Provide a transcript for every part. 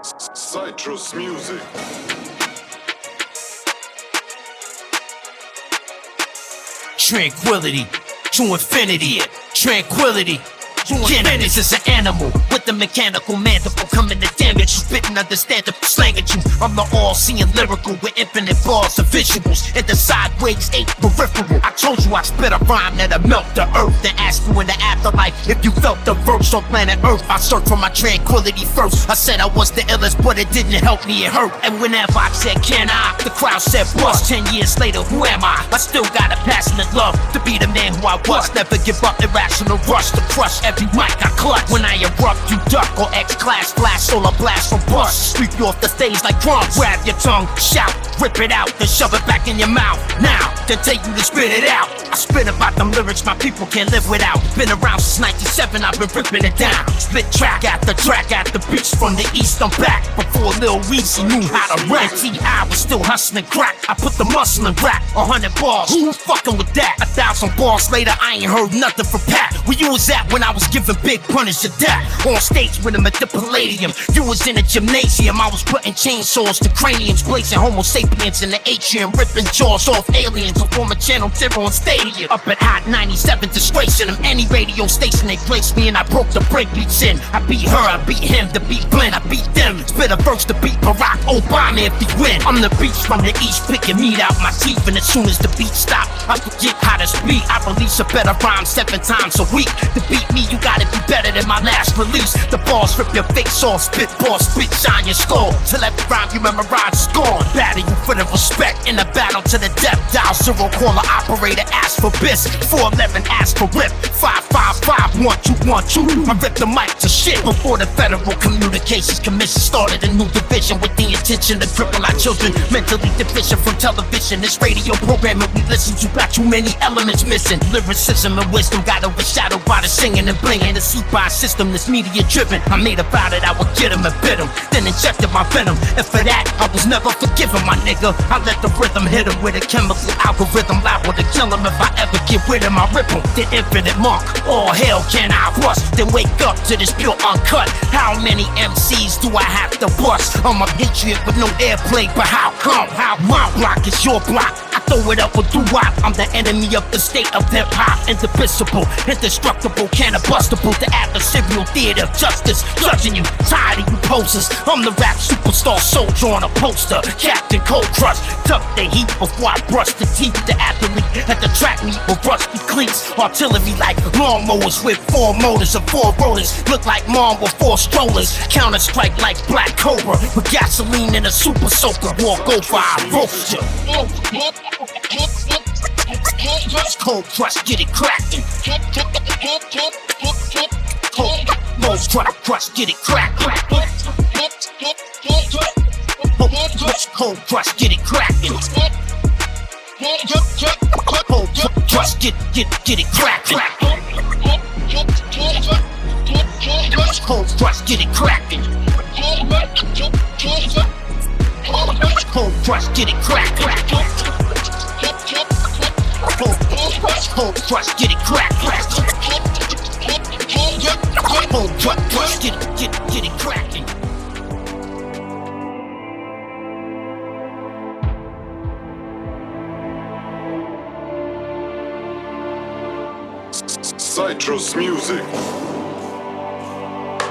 Citrus music. Tranquility to infinity. Tranquility. Canibus is an animal with a mechanical mandible coming to damage you. Spitting understandable slang at you. I'm the all-seeing lyrical with infinite bars of visuals and the sideways ain't peripheral. I told you I spit a rhyme that'll melt the earth and ask you in the afterlife if you felt the verse on planet Earth. I searched for my tranquility first. I said I was the illest, but it didn't help me, it hurt. And whenever I said can I, the crowd said bust. 10 years later, who am I? I still got a passionate love to be the man who I was. Never give up, irrational rush to crush every mic I clutch. When I erupt, you duck or X-class flash, solar blast from bust. Sweep you off the stage like crumbs. Grab your tongue, shout, rip it out, then shove it back in your mouth. Now, then take you to spit it out. I spit about them lyrics my people can't live without. Been around since 97, I've been ripping it down. Spit track after beats from the east, I'm back. Before Lil Weezy knew how to rap. T.I. was still hustling crack. I put the muscle in rap. 100 bars, who fucking with that? 1,000 bars later, I ain't heard nothing from Pat. Where you was at when I was giving big punish to that? On stage with him at the Palladium. You was in a gymnasium. I was putting chainsaws to craniums, blazing homo sapiens in the atrium, ripping jaws off aliens. A former channel zero on stadium. Up at Hot 97, disgracing them. Any radio station they placed me in, I broke the breakbeats in. I beat her, I beat him, to beat Glenn, I beat them. Spit a verse to beat Barack Obama if he win. I'm the beast from the east, picking meat out my teeth, and as soon as the beat stop, I forget how to speak. I release a better rhyme 7 times a week. To beat me, you gotta be better than my last release. The bars rip your face off, spit bars, spit shine your skull. Till every rhyme you memorize is gone. Battle you for the respect in the battle to the death. Dial 0, call the operator, ask for bis. 411, ask for rip. 555, 1212. I ripped the mic to shit before the Federal Communications Commission started a new division with the intention to cripple our children mentally deficient from television. This radio programming we listen to got too many elements missing. Lyricism and wisdom got overshadowed by the singing and blinging. The CPTN system that's media driven. I made about it, I would get him and bit him, then injected my venom. And for that, I was never forgiven, my nigga. I let the rhythm hit him with a chemical algorithm liable to kill him if I ever get with him. I rip him, the infinite monk. All hell can I rust, then wake up to this pure uncut. How many MCs do I have to bust? I'm a patriot with no airplay, but how come? How my block is your block? I throw it up with doo-wop. I'm the enemy of the state of hip-hop. Indivisible, indestructible, cannibustable. The adversarial theater of justice, judging you, tired of you posers. I'm the rap superstar soldier on a poster. Captain Cold Crush, tuck the heat before I brush the teeth. The athlete at the track meet with rusty cleats. Artillery like lawnmowers with 4 motors and 4 rotors. Look like mom with 4 strollers. Counter strike like Black Cobra with gasoline and a super soaker. Walk over, I roast ya. Cold Crush, get it crackin'. Cold Crush, get it crackin'. Cold Crush, get it crackin'. Cold Crush, get it crackin'. Cold Crush, get it crackin'. Cold Crush, get it crackin'. Cold Crush, get it crackin'. Cold Crush, get it crackin'. Citrus music.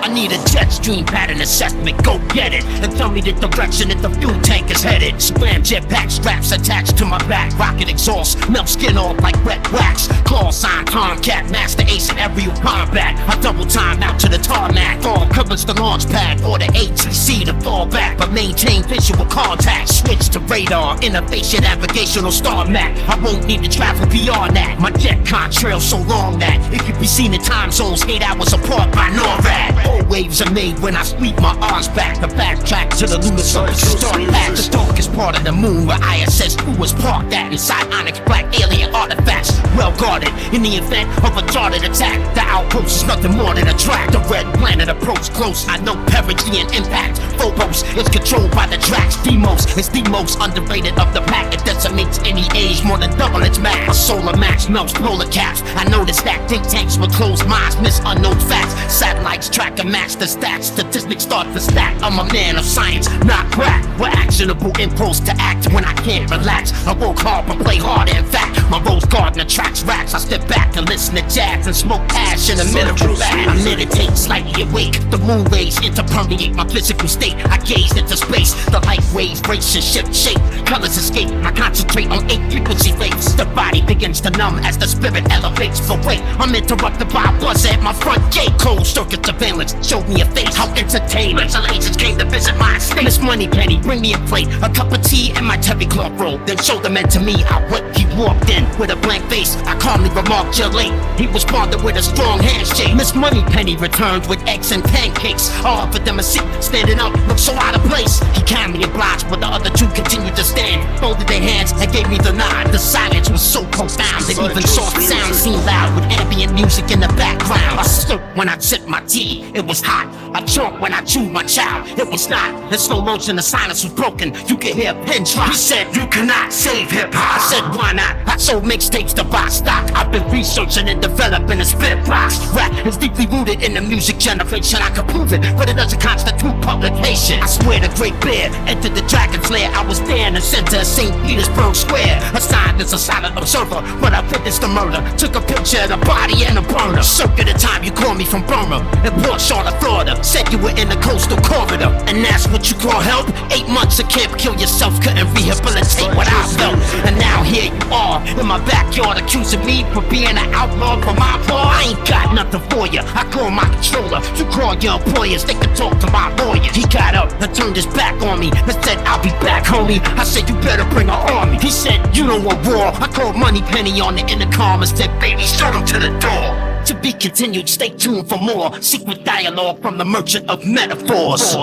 I need a jet stream pattern assessment, go get it. And tell me the direction that the fuel tank is headed. Slam jetpack straps attached to my back. Rocket exhaust, melt skin off like wet wax. Call sign, Tomcat, master ace in aerial combat. I double time out to the tarmac. Arm covers the launch pad or the ATC to fall back, but maintain visual contact. Switch to radar, interface navigational star map. I won't need to travel beyond that. My jet contrail so long that it could be seen in time zones 8 hours apart by NORAD. All waves are made when I sweep my arms back. The backtrack to the lunar surface start at the darkest part of the moon where ISS-2 was parked at. Inside Onyx black alien artifacts. Well guarded. In the event of a targeted attack, the outpost is nothing more than a track. The red planet approach close, I know perigee and impact. Phobos is controlled by the Drax. Demos is the most underrated of the pack. It decimates any age, more than double its mass. A solar max melts polar caps. I noticed that think tanks with closed minds miss unknown facts. Satellites track and match the stats. Statistics start to stack. I'm a man of science, not crack. With actionable impulse to act when I can't relax. I work hard but play harder. In fact, my rose garden attracts rats. I step back to listen to jazz and smoke ash in a mineral bag. I meditate, slightly awake. The moon rays interpermeate my physical state. I gaze into space. The light waves brace and shift shape. Colors escape. I concentrate on 8 frequency rates. The body begins to numb as the spirit elevates. But wait, I'm interrupted by a buzz at my front gate. Cold circuit surveillance showed me a face. How entertaining. Mental agents came to visit my estate. Miss Moneypenny, bring me a plate, a cup of tea, and my terry cloth roll. Then show the man to me how what he walked in with a blank face. I calmly remarked, "You're late." He responded with a strong handshake. Miss Moneypenny returned with eggs and pancakes. I offered them a seat, standing up looked so out of place. He kindly obliged, but the other two continued to stand. Folded their hands and gave me the nod. The silence was so profound that even soft sounds seemed loud with ambient music in the background. I slurped when I sipped my tea, it was hot. I choked when I chewed my child, it was not. In slow motion, the silence was broken. You could hear a pin drop. He said, "You cannot save hip-hop." I said, "Why not?" I sold mixtapes to buy stock. I've been researching and developing a spit box. Rap is deeply rooted in the music generation. I could prove it, but it doesn't constitute publication. I swear the Great Bear entered the Dragon's Lair. I was there in the center of St. Petersburg Square, assigned as a silent observer, but I witnessed the murder. Took a picture of the body and the burner. Circuit of time, you called me from Burma and Port Charlotte, Florida. Said you were in the coastal corridor, and that's what you call help. 8 months of camp, kill yourself, couldn't rehabilitate what I felt. And now here you are in my backyard, accusing me for being an outlaw for my part. I ain't got nothing for you. I call my controller. You call your employers, they can talk to my lawyer. He got up and turned his back on me and said, "I'll be back, homie." I said, "You better bring an army." He said, "You don't want war." I called Moneypenny on the intercom and said, "Baby, show him to the door." To be continued, stay tuned for more secret dialogue from the merchant of metaphors.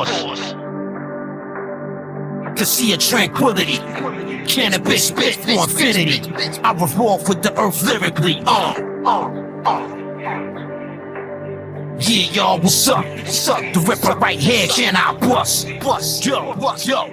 To see a tranquility, cannabis spit for infinity. I revolve with the earth lyrically. Yeah, y'all, what's up? The Ripper right here, can I bust? Yo.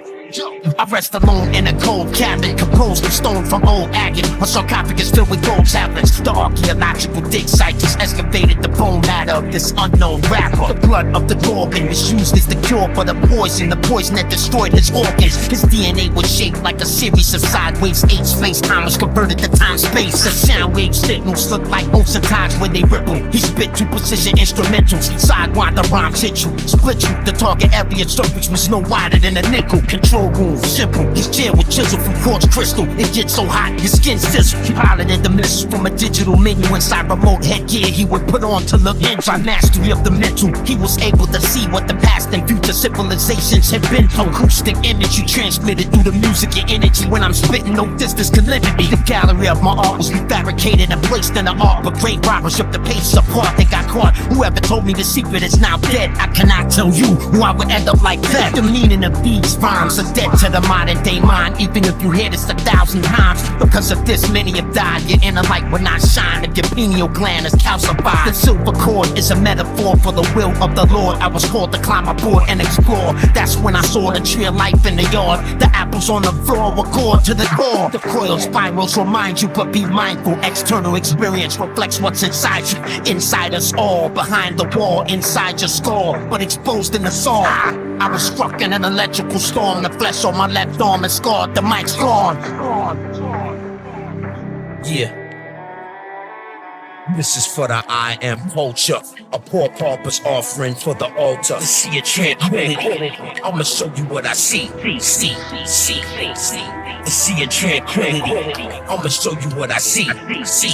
I rest alone in a cold cabin, composed of stone from old agate. A sarcophagus filled with gold tablets. The archaeological dig site just excavated the bone matter of this unknown rapper. The blood of the Gorgon was used as the cure for the poison that destroyed his organs. His DNA was shaped like a series of sideways H. Space-time was converted to time-space. The sound wave signals look like ocean tides when they ripple. He spit to precision instrumentals, sidewind the rhymes hit you, split you. The target area surface was no wider than a nickel. Control room, simple. His chair was chiseled from quartz crystal. It gets so hot, his skin sizzle. He piloted the missiles from a digital menu inside remote headgear he would put on to look in. By mastery of the mental, he was able to see what the past and future civilizations had been through. Acoustic image you transmitted through the music and energy. When I'm spitting, no distance can limit me. The gallery of my art was refabricated and placed in the art, but great robbers ripped the pages apart. They got caught. Whoever told me the secret is now dead. I cannot tell you who I would end up like that. The meaning of these rhymes are dead to the modern day mind, even if you hear this 1,000 times. Because of this, many have died. Your inner light will not shine if your pineal gland is calcified. The silver cord is a metaphor for the will of the Lord. I was called to climb aboard and explore. That's when I saw the tree of life in the yard. The apples on the floor were gored to the core. The coiled spirals remind you, but be mindful. External experience reflects what's inside you. Inside us all, behind the wall, inside your skull, but exposed in the soul. I was struck in an electrical storm. The flesh on my left arm is scarred. The mic's gone. Yeah. This is for the I am culture. A poor pauper's offering for the altar. To see a tranquility, I'ma show you what I see. See. To see a tranquility, I'ma show you what I see. See.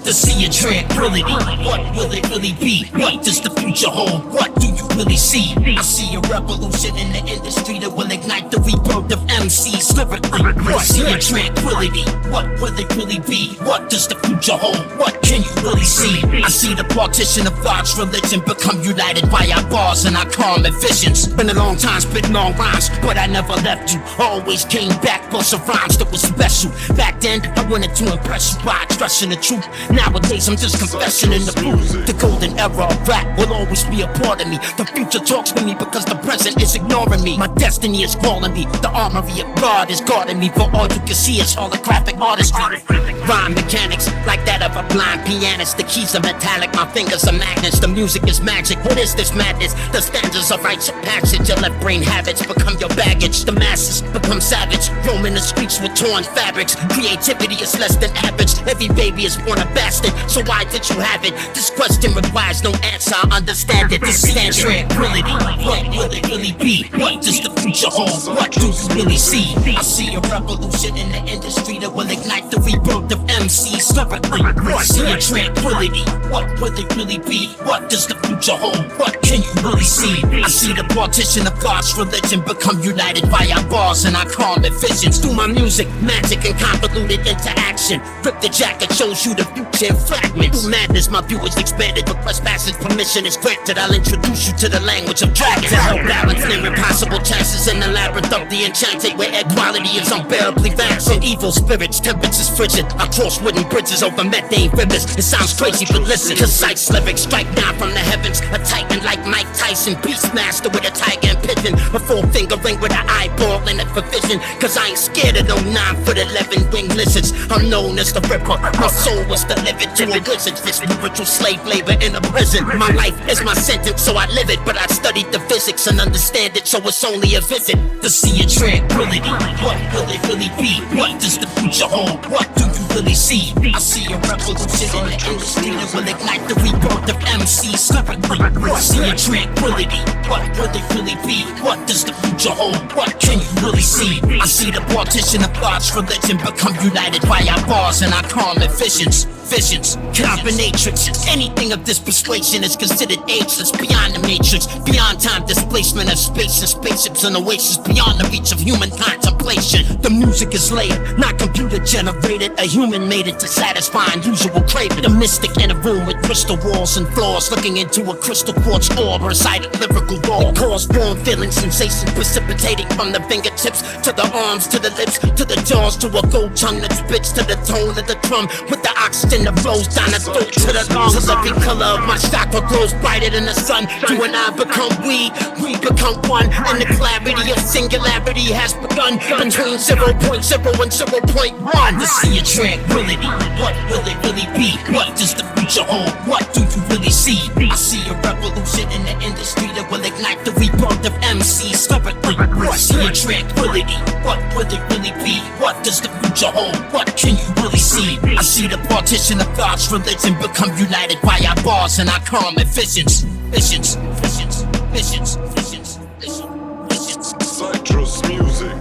To see a tranquility, what will it really be? What does the future hold? What do you really see? I see a revolution in the industry that will ignite the rebirth of MCs lyrically. I see a tranquility. What will it really be? What does the future hold? What can you really see? I see the partition of God's religion become united by our bars and our calm and visions. Been a long time spitting long rhymes, but I never left you. Always came back for some rhymes that was special. Back then, I wanted to impress you by expressing the truth. Nowadays, I'm just confessing in the booth. The golden era of rap will always be a part of me. The future talks to me because the present is ignoring me. My destiny is calling me. The armory of God is guarding me. For all you can see is holographic artistry. Rhyme mechanics like that of a blind pianist. The keys are metallic, my fingers are magnets. The music is magic. What is this madness? The stanzas are rites of passage. Your left brain habits become your baggage. The masses become savage, roaming the streets with torn fabrics. Creativity is less than average. Every baby is born a bastard, so why did you have it? This question requires no answer, I understand it. This is tranquility. What will it really be? What does the future hold? What do you really see? I see a revolution in the industry that will ignite the rebirth of MCs lyrically. I see a tranquility. What will it really be? What does the future hold? What can you really see? I see the partition of God's religion become united by our bars and our calm and visions. Through my music, magic and convoluted into action. Rip the jacket, shows you the future in fragments. Through madness, my view is expanded. Request passage, permission is granted. I'll introduce you to the language of dragons. To help balance near impossible chances in the labyrinth of the enchanted, where equality is unbearably vast. And evil spirits, temperatures frigid. I cross wooden bridges over methane rivers. It sounds crazy, but listen. Concise lyrics strike down from the heavens. A titan like Mike Tyson, Beastmaster with a tiger and pigeon. A four-finger ring with an eyeball in it for vision. Cause I ain't scared of no 9'11" winged lizards. I'm known as the Ripper. My soul was delivered to a wizard. This spiritual slave labor in a prison. My life is my sentence, so I live it. But I studied the physics and understand it, so it's only a visit to see a tranquility. What will it really be? What does the future hold? What do you really see? I see a revolution in the industry that will ignite the rebirth of MCs lyrically. I see a tranquility. What will it really be? What does the future hold? What can you really see? I see the partition of God's religion become united by our bars and our calm and visions. Visions, combinatrix. Anything of this persuasion is considered ageless, beyond the matrix, beyond time displacement of space and spaceships and oasis, beyond the reach of human contemplation. The music is layered, not computer generated. A human made it to satisfy unusual craving. The mystic in a room with crystal walls and floors, looking into a crystal quartz orb, reciting lyrical raw. Cause born feeling sensation precipitating from the fingertips to the arms, to the lips, to the jaws, to a gold tongue that spits to the tone of the drum with the oxygen that flows down the throat to the lungs. Every color of my chakra grows brighter than the sun. You and I become we become one, and the clarity of singularity has begun between 0.0 and 0.1. To see a tranquility. What will it really be? What does the future hold? What do you really see? I see a revolution in the industry that will ignite the rebirth of MCs lyrically. I see a tranquility. What will it really be? What does the future hold? What can you really see? I see the partition of God's religion become united by our bars and our calm and visions. Visions, visions, visions, visions, visions. Citrus music.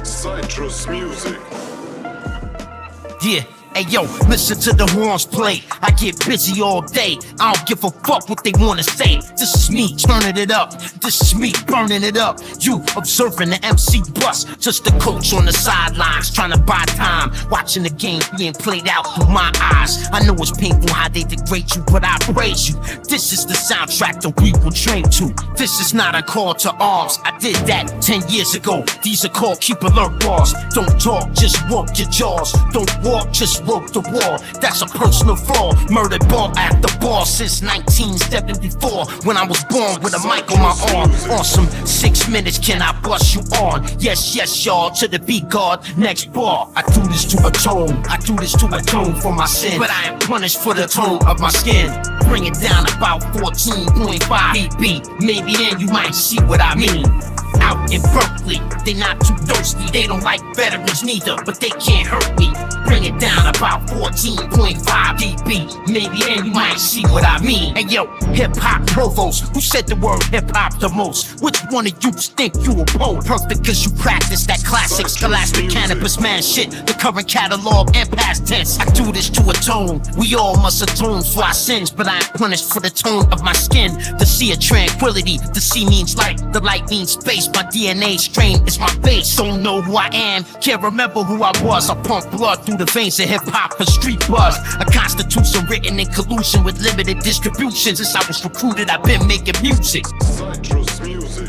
Citrus music. Yeah. Hey yo, listen to the horns play. I get busy all day. I don't give a fuck what they wanna say. This is me turning it up. This is me burning it up. You observing the MC bust. Just a coach on the sidelines trying to buy time. Watching the game being played out through my eyes. I know it's painful how they degrade you, but I praise you. This is the soundtrack that we will train to. This is not a call to arms. I did that 10 years ago. These are called keep alert bars. Don't talk, just work your jaws. Don't walk, just work the wall. That's a personal flaw. Murdered bar after bar since 1974. When I was born with a mic on my arm. Awesome, 6 minutes can I bust you on? Yes, yes, y'all, to the beat guard. Next bar, I do this to atone. I do this to atone for my sin. But I am punished for the tone of my skin. Bring it down about 14.5 dB. Maybe then you might see what I mean. out in Berkeley. They not too thirsty, they don't like veterans neither, but they can't hurt me. Bring it down about 14.5 dB. Maybe then you might see what I mean. Hey yo, hip-hop provost, who said the word hip-hop the most? Which one of you think you a poet? Perfect cause you practice that classic scholastic Canibus man shit. The current catalog and past tense. I do this to atone. We all must atone for our sins, but I am punished for the tone of my skin. The sea of tranquility, the sea means light, the light means space. My DNA strain is my base. Don't know who I am, can't remember who I was. I pump blood through the veins of hip-hop for street buzz. A constitution written in collusion with limited distribution. Since I was recruited, I've been making music. Citrus music.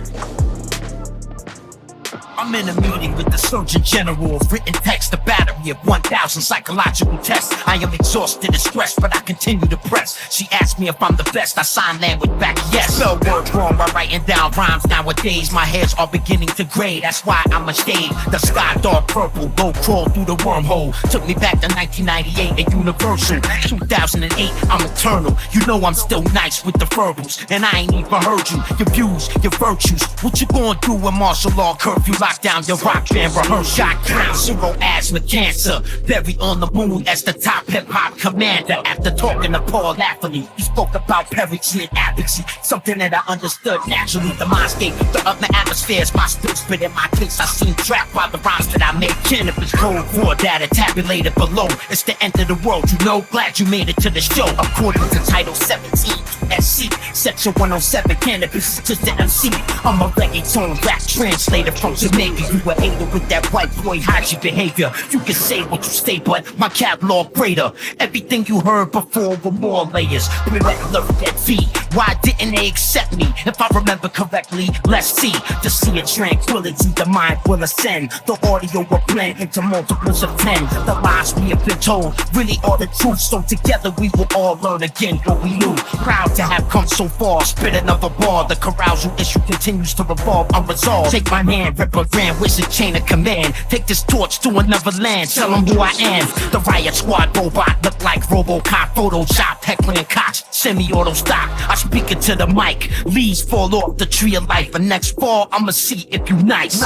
I'm in a meeting with the Surgeon General of written text, a battery of 1,000 psychological tests. I am exhausted and stressed, but I continue to press. She asked me if I'm the best, I sign language back, yes. Spell words wrong by writing down rhymes nowadays. My hairs are beginning to gray, that's why I'm a shade. The sky dark purple, go crawl through the wormhole. Took me back to 1998 at Universal. 2008, I'm eternal. You know I'm still nice with the verbals, and I ain't even heard you. Your views, your virtues. What you gonna do when martial law curfew lock down your rock band? Rehearse shot crown, zero asthma cancer. Buried on the moon as the top hip-hop commander. After talking to Paul Lafferty, he spoke about perigee and apathy, something that I understood naturally. The mindscape, the upper atmospheres, my spit in my case. I seem trapped by the rhymes that I make. Canibus cold war data tabulated below. It's the end of the world, you know. Glad you made it to the show. According to Title 17 SC, Section 107, Canibus is just the MC. I'm a reggaeton rap translator from Jamaica. You were hater with that white boy haji behavior. You can say what you say, but my catalog greater. Everything you heard before were more layers. Irregular at V. Why didn't they accept me? If I remember correctly, let's see. The sea of tranquility, the mind will ascend. The audio will blend into multiples of 10. The lies we have been told really are the truth. So together we will all learn again what we knew. Proud to have come so far. Spit another bar. The carousal issue continues to revolve unresolved. Take my hand, Ripper Grand Wizard chain of command. Take this torch to another land. Tell them who I am. The riot squad robot look like RoboCop. Photoshop, heckling Koch. Semi-auto stock. I speak it to the mic. Leaves fall off the tree of life. And next fall I'ma see if you nice.